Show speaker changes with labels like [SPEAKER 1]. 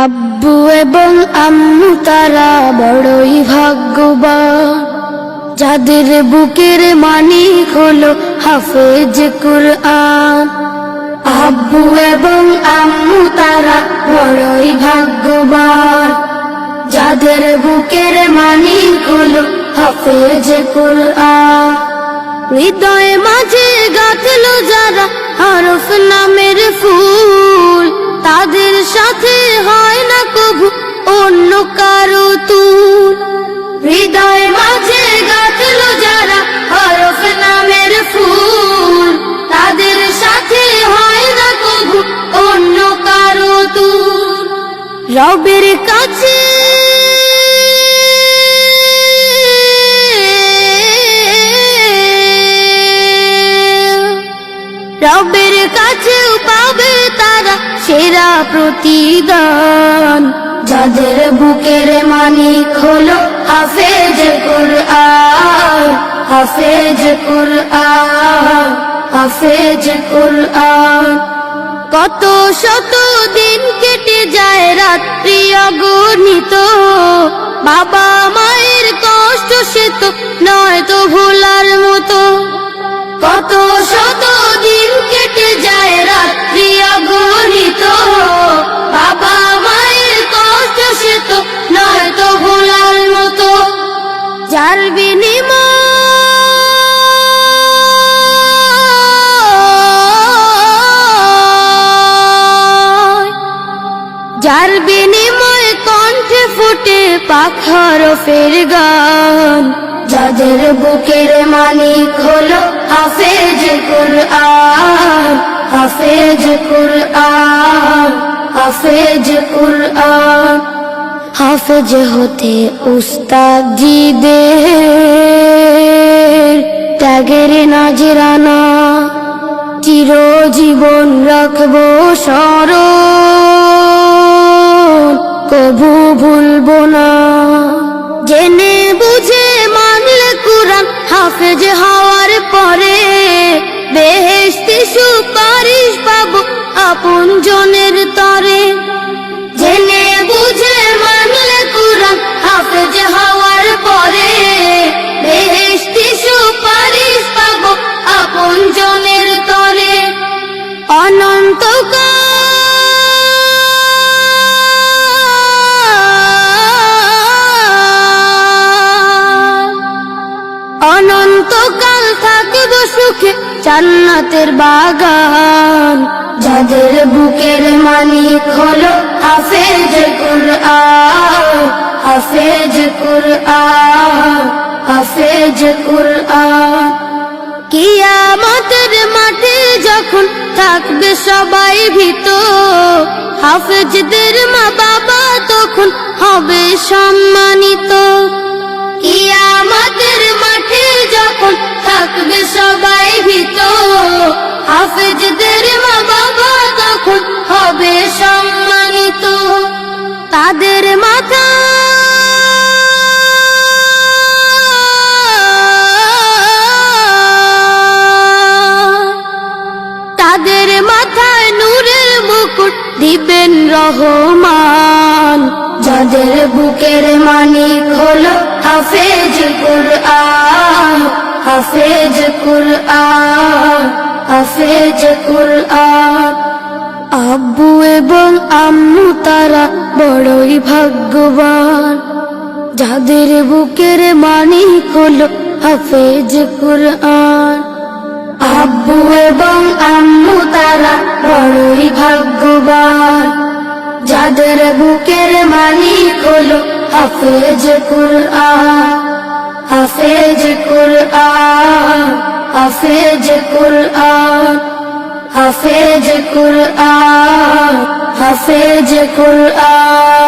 [SPEAKER 1] আব্বু এবং আম্মু তারা বড়ই ভাগ্যবান, যাদের বুকের মানিক হলো হাফেজ কুরআন। আব্বু এবং আম্মু তারা বড়ই ভাগ্যবান, যাদের বুকের মানিক হলো হাফেজ কুরআন। হৃদয়ে মাঝে গাঁথলো যারা হরফ নামের ফুল, তাদের সাথে হয় না কবু অন্য কারো তুল। হৃদয় মাঝে গাঁথলো যারা হরফ নামের ফুল, তাদের সাথে হয় না কবু অন্য কারো তুল। রবের কাছে রবের কাছেও পাবে তারা সেরা প্রতিদান, যাদের বুকের মানিক হলো হাফেজ কুরআন। হাফেজ কুরআন, হাফেজ কুরআন। কত শত দিন কেটে যায় রাত্রি অগণিত, বাবা মায়ের কষ্ট সে তো নয় তো ভোলার মতো। কত শত দিন কেটে যায় রাত্রি অগণিত, বাবা মায়ের কষ্ট সে তো নয় তো ভোলার মতো। যার বিনিময় কণ্ঠে ফুটে পাক হরফের গান, যাদের বুকের মানিক হলো হাফেজ কুরআন। হাফেজ কুরআন, হাফেজ কুরআন। হাফেজ হতে উস্তাদজিদের ত্যাগের নাজরানা চিরজীবন রাখবো স্মরণ, কবু ভুলবো না। জেনে বুঝে মানলে কুরআন হাফেজ হওয়ার পরে, বেহেশতি সুপারিশ পাবো আপন জনের তরে। জেনে বুঝে মানলে কুরআন হাফেজ হওয়ার পরে, বেহেশতি সুপারিশ পাবো আপন জনের তরে। অনন্তকাল অনন্তকাল থাকবো সুখে জান্নাতের বাগান, যাদের বুকের মানিক হলো হাফেজ কুরআন। হাফেজ কুরআন, হাফেজ কুরআন। কিয়ামতের মাঠে যখন থাকবে সবাই ভীত, হাফেজদের মা বাবা তখন হবে সম্মানিত। কিয়ামতের মাঠে যখন থাকবে সবাই ভীত, হাফেজদের মা বাবা তখন হবে সম্মানিত। তাদের মাথা তাদের মাথায় নূরের মুকুট দিবেন রহমান, যাদের বুকের মানিক হলো হাফেজ কুরআন। হাফেজ কুরআন, হাফেজ কুরআন। আব্বু এবং আম্মু তারা বড়ই ভাগ্যবান, যাদের বুকের মানিক হলো হাফেজ কুরআন। আব্বু এবং আম্মু তারা বড়ই ভাগ্যবান, যাদের বুকের মানিক হলো হাফেজ কুরআন। হাফেজ কুরআন, হাফেজ কুরআন। হাফেজ কুরআন, হাফেজ কুরআন।